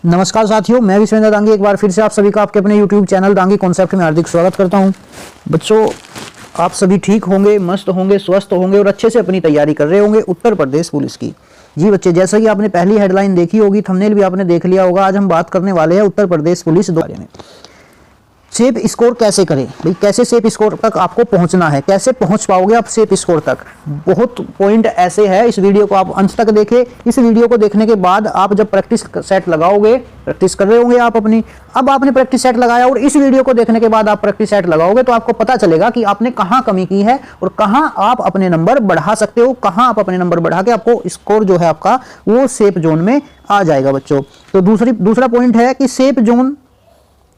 नमस्कार साथियों, मैं विश्वेंद्र दांगी एक बार फिर से आप सभी का आपके अपने YouTube चैनल दांगी कॉन्सेप्ट में हार्दिक स्वागत करता हूं। बच्चों, आप सभी ठीक होंगे, मस्त होंगे, स्वस्थ होंगे और अच्छे से अपनी तैयारी कर रहे होंगे उत्तर प्रदेश पुलिस की। जी बच्चे, जैसा कि आपने पहली हेडलाइन देखी होगी, थंबनेल भी आपने देख लिया होगा, आज हम बात करने वाले हैं उत्तर प्रदेश पुलिस के बारे में। सेफ स्कोर कैसे करें भाई, कैसे सेफ स्कोर तक आपको पहुंचना है, कैसे पहुंच पाओगे आप सेफ स्कोर तक। बहुत पॉइंट ऐसे हैं, इस वीडियो को आप अंत तक देखें। इस वीडियो को देखने के बाद आप जब प्रैक्टिस सेट लगाओगे, प्रैक्टिस कर रहे होंगे आप अपनी, अब आपने प्रैक्टिस सेट लगाया और इस वीडियो को देखने के बाद आप प्रैक्टिस सेट लगाओगे तो आपको पता चलेगा कि आपने कहां कमी की है और कहां आप अपने नंबर बढ़ा सकते हो, कहां आप अपने नंबर बढ़ा के आपको स्कोर जो है आपका वो सेफ जोन में आ जाएगा बच्चों। तो दूसरा पॉइंट है कि सेफ जोन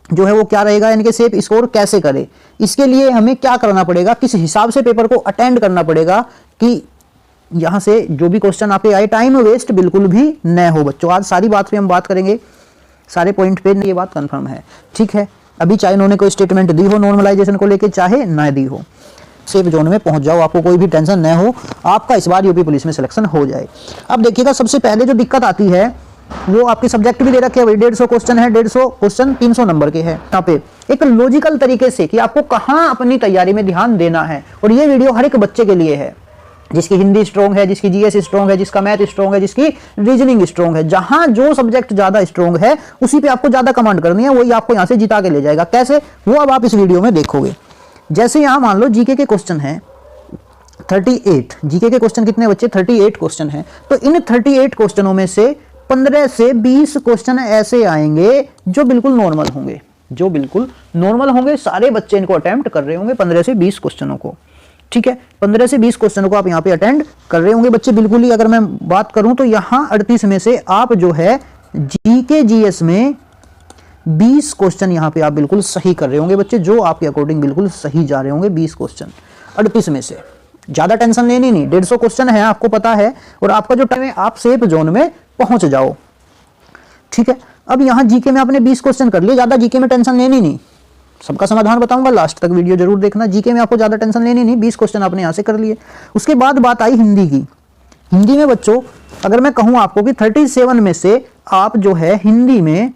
जो है वो क्या रहेगा, यानी कि सेफ स्कोर कैसे करें। इसके लिए हमें क्या करना पड़ेगा, किस हिसाब से पेपर को अटेंड करना पड़ेगा कि यहां से जो भी क्वेश्चन आपके आए टाइम वेस्ट बिल्कुल भी न हो बच्चों। आज सारी बात पे हम बात करेंगे, सारे पॉइंट पे ये बात कंफर्म है, ठीक है। अभी चाहे उन्होंने कोई स्टेटमेंट दी हो नॉर्मलाइजेशन को लेकर, चाहे ना दी हो, सेफ जोन में पहुंच जाओ, आपको कोई भी टेंशन न हो, आपका इस बार यूपी पुलिस में सिलेक्शन हो जाए। अब देखिएगा, सबसे पहले जो दिक्कत आती है वो आपके सब्जेक्ट भी दे रखे हैं भाई, 150 क्वेश्चन है, 150 क्वेश्चन 300 नंबर के हैं। यहाँ पे एक लॉजिकल तरीके से कि आपको कहाँ अपनी तैयारी में ध्यान देना है, और ये वीडियो हर एक बच्चे के लिए है, जिसकी हिंदी स्ट्रॉन्ग है, जिसकी जीएस स्ट्रॉन्ग है, जिसका मैथ स्ट्रॉन्ग है, जिसकी रीजनिंग स्ट्रॉन्ग है। जहां जो सब्जेक्ट ज्यादा स्ट्रॉन्ग है उसी पे आपको ज्यादा कमांड करनी है, वही आपको यहाँ से जिता के ले जाएगा। कैसे, वो अब आप इस वीडियो में देखोगे। जैसे यहाँ मान लो जीके के क्वेश्चन है 38, जीके के क्वेश्चन कितने बच्चे, 38 क्वेश्चन है। तो इन 38 क्वेश्चनों में से 15 से 20 क्वेश्चन ऐसे आएंगे जो बिल्कुल नॉर्मल होंगे, जो बिल्कुल नॉर्मल होंगे। सारे बच्चे इनको अटेम्प्ट कर रहे होंगे 15 से 20 क्वेश्चनों को, ठीक है। 15 से 20 क्वेश्चनों को आप यहाँ पे अटेंड कर रहे होंगे बच्चे बिल्कुल ही। अगर मैं बात करूं तो यहाँ 38 में से आप जो है जीके जीएस में 20 क्वेश्चन यहाँ पे आप बिल्कुल सही कर रहे होंगे बच्चे, जो आपके अकॉर्डिंग बिल्कुल सही जा रहे होंगे 20 क्वेश्चन 38 में से। ज्यादा टेंशन लेनी नहीं, 150 क्वेश्चन है आपको पता है, और आपका जो टाइम है आप सेफ जोन में पहुंच जाओ, ठीक है। अब यहां जीके में आपने 20 क्वेश्चन कर लिए, ज्यादा जीके में टेंशन लेनी नहीं, सबका समाधान बताऊंगा, लास्ट तक वीडियो जरूर देखना। जीके में आपको ज्यादा टेंशन लेनी नहीं, 20 क्वेश्चन आपने यहां से कर लिए। उसके बाद बात आई हिंदी की। हिंदी में बच्चों अगर मैं कहूं आपको कि 37 में से आप जो है हिंदी में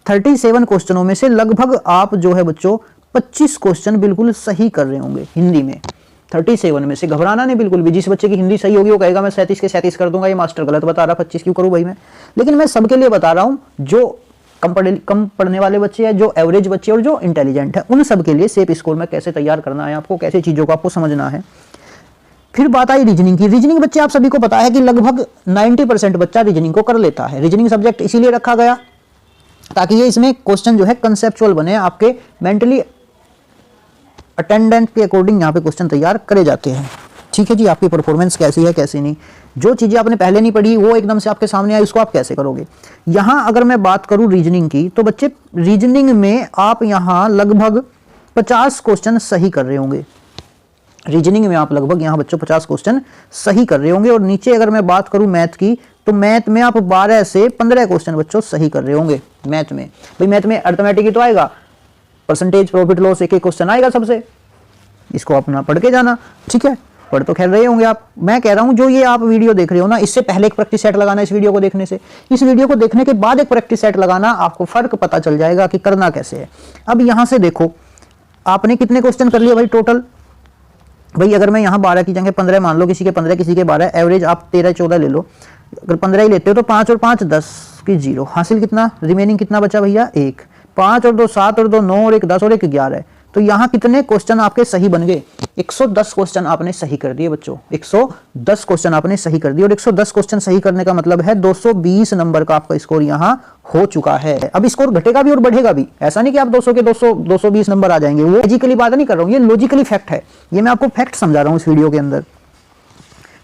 37 क्वेश्चनों में से लगभग आप जो है बच्चों 25 क्वेश्चन बिल्कुल सही कर रहे होंगे हिंदी में। 37 में से घबराना नहीं बिल्कुल भी। जिस बच्चे की हिंदी सही होगी वो कहेगा मैं 37 के 37 कर दूंगा, ये मास्टर गलत बता रहा, 25 क्यों करूं भाई मैं। लेकिन मैं सबके लिए बता रहा हूं, जो कम पढ़ने वाले बच्चे हैं, जो एवरेज बच्चे और जो इंटेलिजेंट है, उन सब के लिए सेफ स्कोर में कैसे तैयार करना है आपको, कैसे चीजों को आपको समझना है। फिर बात आई रीजनिंग की। रीजनिंग बच्चे आप सभी को पता है कि लगभग 90% बच्चा रीजनिंग को कर लेता है। रीजनिंग सब्जेक्ट इसीलिए रखा गया ताकि ये इसमें क्वेश्चन जो है कंसेप्चुअल बने, आपके मेंटली अटेंडेंट के अकॉर्डिंग यहाँ पे क्वेश्चन तैयार करे जाते हैं, ठीक है जी। आपकी परफॉर्मेंस कैसी है कैसी नहीं, जो चीजें आपने पहले नहीं पढ़ी वो एकदम से आपके सामने आई, उसको आप कैसे करोगे। यहाँ अगर मैं बात करूं रीजनिंग की, तो बच्चे रीजनिंग में आप यहाँ लगभग 50 क्वेश्चन सही कर रहे होंगे। रीजनिंग में आप लगभग यहाँ बच्चों 50 क्वेश्चन सही कर रहे होंगे। और नीचे अगर मैं बात करूं मैथ की, तो मैथ में आप 12 से 15 क्वेश्चन बच्चों सही कर रहे होंगे मैथ में। भाई मैथ में अर्थमेटिक ही तो आएगा, परसेंटेज, प्रॉफिट लॉस, एक एक क्वेश्चन आएगा सबसे, इसको अपना पढ़ के जाना, ठीक है। पढ़ तो खेल रहे होंगे आप। मैं कह रहा हूं जो ये आप वीडियो देख रहे हो ना, इससे पहले एक प्रैक्टिस सेट लगाना, इस वीडियो को देखने से, इस वीडियो को देखने के बाद एक प्रैक्टिस सेट लगाना, आपको फर्क पता चल जाएगा कि करना कैसे है। अब यहां से देखो आपने कितने क्वेश्चन कर लिए भाई टोटल। भाई अगर मैं यहाँ 12 की जगह 15 मान लो, किसी के 15 किसी के 12, एवरेज आप 13-14 ले लो। अगर 15 ही लेते हो तो 5 और 5 10 की 0, हासिल कितना, रिमेनिंग कितना बचा भैया 1, 5 और 2 7 और 2 9 और 1 10 और 1 11। तो यहाँ कितने क्वेश्चन आपके सही बन गए, 110 क्वेश्चन आपने सही कर दिए बच्चों, 110 क्वेश्चन आपने सही कर दिए। और 110 क्वेश्चन सही करने का मतलब है 220 नंबर का आपका स्कोर यहाँ हो चुका है। अब स्कोर घटेगा भी और बढ़ेगा भी, ऐसा नहीं कि आप 200 के 220 नंबर आ जाएंगे, वो लॉजिकली बात नहीं कर रहा हूँ, ये लॉजिकली फैक्ट है, ये मैं आपको फैक्ट समझा रहा हूँ इस वीडियो के अंदर।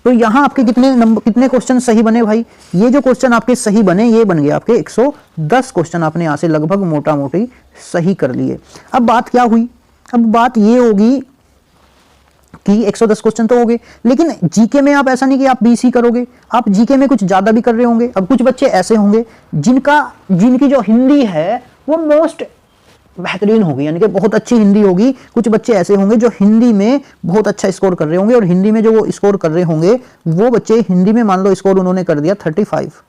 तो यहाँ आपके कितने क्वेश्चन सही बने भाई, ये जो क्वेश्चन आपके सही बने ये बन गए आपके 110 क्वेश्चन आपने यहाँ से लगभग मोटा मोटी सही कर लिए। अब बात क्या हुई, अब बात ये होगी कि 110 क्वेश्चन तो हो गए, लेकिन जीके में आप ऐसा नहीं कि आप 20 ही करोगे, आप जीके में कुछ ज्यादा भी कर रहे होंगे। अब कुछ बच्चे ऐसे होंगे जिनकी जो हिंदी है वो मोस्ट बेहतरीन होगी, यानी कि बहुत अच्छी हिंदी होगी। कुछ बच्चे ऐसे होंगे जो हिंदी में बहुत अच्छा स्कोर कर रहे होंगे, और हिंदी में जो वो स्कोर कर रहे होंगे वो बच्चे हिंदी में मान लो स्कोर उन्होंने कर दिया 35,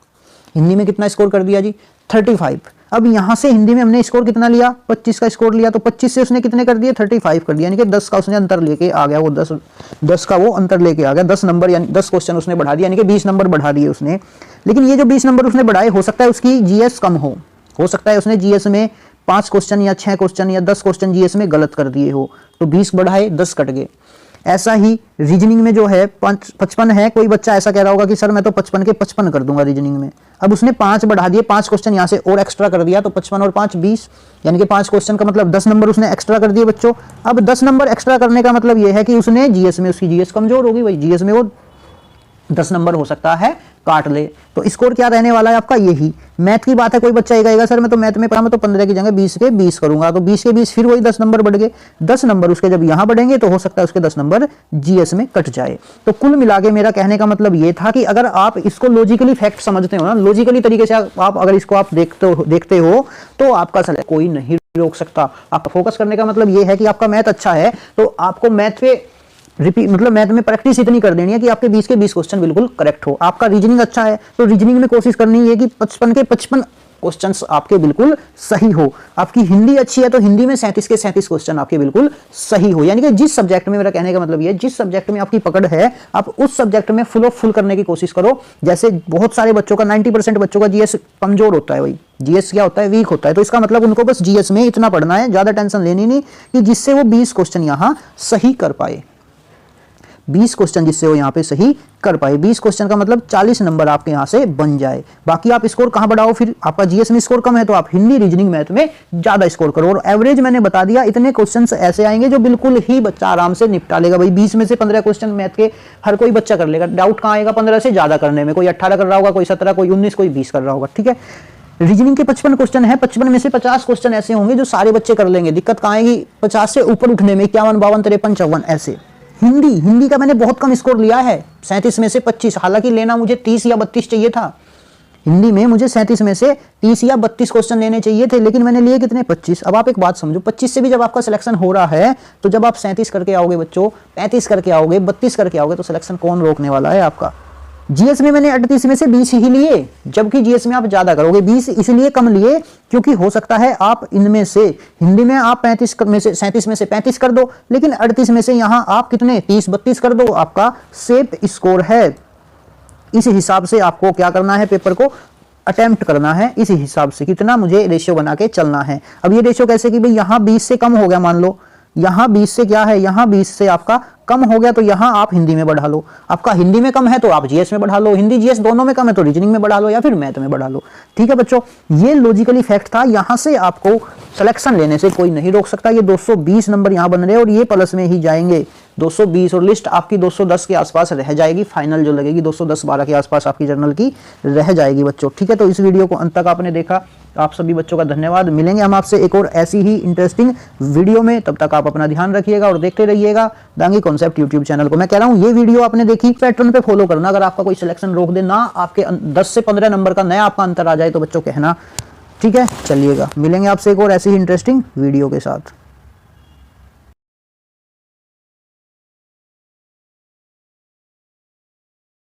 हिंदी में कितना स्कोर कर दिया जी 35। अब यहाँ से हिंदी में हमने स्कोर कितना लिया 25 का स्कोर लिया, तो 25 से उसने कितने कर दिए 35 कर दिया, यानी कि 10 का उसने अंतर लेके आ गया, वो 10 का वो अंतर लेके आ गया, 10 नंबर यानी 10 क्वेश्चन उसने बढ़ा दिया, यानी कि 20 नंबर बढ़ा दिए उसने। लेकिन ये जो 20 नंबर उसने बढ़ाए, हो सकता है उसकी जीएस कम हो सकता है उसने जीएस में 5 क्वेश्चन या 6 क्वेश्चन या 10 क्वेश्चन जीएस में गलत कर दिए हो, तो 20 बढ़ाए 10 कट गए। ऐसा ही रीजनिंग में जो है 55 है, कोई बच्चा ऐसा कह रहा होगा कि सर मैं तो 55 के 55 कर दूंगा रीजनिंग में। अब उसने 5 बढ़ा दिए, 5 क्वेश्चन यहाँ से और एक्स्ट्रा कर दिया, तो 55 और 5 20, यानी कि 5 क्वेश्चन का मतलब 10 नंबर उसने एक्स्ट्रा कर दिए बच्चों। अब 10 नंबर एक्स्ट्रा करने का मतलब ये है कि उसने जीएस में, उसकी जीएस कमजोर होगी भाई, जीएस में वो 10 नंबर हो सकता है काट ले। तो स्कोर क्या रहने वाला है आपका यही। मैथ की बात है, कोई बच्चा कहेगा सर मैं तो मैथ में पढ़ा, मैं तो 15 की जगह 20 के 20 करूंगा, तो 20 के 20 फिर वही 10 नंबर बढ़ गए। 10 नंबर उसके जब यहां बढ़ेंगे तो हो सकता है उसके 10 नंबर जीएस में कट जाए। तो कुल मिला के मेरा कहने का मतलब ये था कि अगर आप इसको लॉजिकली फैक्ट समझते हो ना, लॉजिकली तरीके से आप अगर इसको आप देखते हो तो आपका कोई नहीं रोक सकता। आपका फोकस करने का मतलब ये है कि आपका मैथ अच्छा है तो आपको मैथ पे रिपीट मतलब मैथ में प्रैक्टिस इतनी कर देनी है कि आपके 20 के 20 क्वेश्चन बिल्कुल करेक्ट हो। आपका रीजनिंग अच्छा है तो रीजनिंग में कोशिश करनी है कि 55 के 55 क्वेश्चंस आपके बिल्कुल सही हो। आपकी हिंदी अच्छी है तो हिंदी में 37 के 37 क्वेश्चन आपके बिल्कुल सही हो। यानी कि जिस सब्जेक्ट में, मेरा कहने का मतलब ये, जिस सब्जेक्ट में आपकी पकड़ है आप उस सब्जेक्ट में फुल ऑफ फुल करने की कोशिश करो। जैसे बहुत सारे बच्चों का 90% बच्चों का जीएस कमजोर होता है, वही जीएस क्या होता है वीक होता है, तो इसका मतलब उनको बस जीएस में इतना पढ़ना है, ज्यादा टेंशन लेनी नहीं कि जिससे वो 20 क्वेश्चन यहाँ सही कर पाए। 20 क्वेश्चन जिससे वो यहाँ पे सही कर पाए। 20 क्वेश्चन का मतलब 40 नंबर आपके यहाँ से बन जाए। बाकी आप स्कोर कहाँ बढ़ाओ, फिर आपका जीएस में स्कोर कम है तो आप हिंदी रीजनिंग मैथ में ज्यादा स्कोर करो। और एवरेज मैंने बता दिया, इतने क्वेश्चंस ऐसे आएंगे जो बिल्कुल ही बच्चा आराम से निपटा लेगा। भाई 20 में से 15 क्वेश्चन मैथ के हर कोई बच्चा कर लेगा। डाउट कहाँ आएगा 15 से ज्यादा करने में, कोई 18 कर रहा होगा, कोई 17, कोई 19, कोई 20 कर रहा होगा। ठीक है, रीजनिंग के 55 क्वेश्चन है, 55 में से 50 क्वेश्चन ऐसे होंगे जो सारे बच्चे कर लेंगे। दिक्कत कहाँ आएगी 50 से ऊपर उठने में, 51, 52, 53, 54 ऐसे। हिंदी का मैंने बहुत कम स्कोर लिया है, 37 में से 25, हालांकि लेना मुझे 30 या 32 चाहिए था। हिंदी में मुझे 37 में से 30 या 32 क्वेश्चन लेने चाहिए थे, लेकिन मैंने लिए कितने 25। अब आप एक बात समझो, 25 से भी जब आपका सिलेक्शन हो रहा है तो जब आप 37 करके आओगे बच्चों, 35 करके आओगे, 32 करके आओगे, तो सिलेक्शन कौन रोकने वाला है आपका। जीएस में मैंने 38 में से 20 ही लिए, जबकि जीएस में आप ज्यादा करोगे। 20 इसलिए कम लिए क्योंकि हो सकता है आप इनमें से, हिंदी में आप 35 में से 37 में से 35 कर दो, लेकिन 38 में से यहां आप कितने 30, 32 कर दो, आपका सेफ स्कोर है। इस हिसाब से आपको क्या करना है, पेपर को अटेम्प्ट करना है। इस हिसाब से कितना मुझे रेशियो बना के चलना है। अब ये रेशियो कैसे कि भाई यहां 20 से कम हो गया, मान लो यहां 20 से क्या है, यहां 20 से आपका कम हो गया तो यहां आप हिंदी में बढ़ा लो। आपका हिंदी में कम है तो आप जीएस में बढ़ा लो, हिंदी जीएस दोनों में कम है तो रीजनिंग में बढ़ा लो या फिर मैथ में बढ़ा लो। ठीक है बच्चों, ये लॉजिकली फैक्ट था। यहां से आपको सिलेक्शन लेने से कोई नहीं रोक सकता। ये 220 नंबर यहां बन रहे हैं और ये प्लस में ही जाएंगे 220, और लिस्ट आपकी 210 के आसपास रह जाएगी। फाइनल जो लगेगी 210-12 के आसपास आपकी जर्नल की रह जाएगी बच्चों। ठीक है, तो इस वीडियो को अंत तक आपने देखा, आप सभी बच्चों का धन्यवाद। मिलेंगे हम आपसे एक और ऐसी ही इंटरेस्टिंग वीडियो में, तब तक आप अपना ध्यान रखिएगा और देखते रहिएगा दांगी कॉन्सेप्ट यूट्यूब चैनल को। मैं कह रहा हूं ये वीडियो आपने देखी, पैटर्न पे फॉलो करना। अगर आपका कोई सिलेक्शन रोक दे ना, आपके 10 से 15 नंबर का नया आपका अंतर आ जाए तो बच्चों कहना। ठीक है, चलिएगा, मिलेंगे आपसे एक और ऐसी ही इंटरेस्टिंग वीडियो के साथ।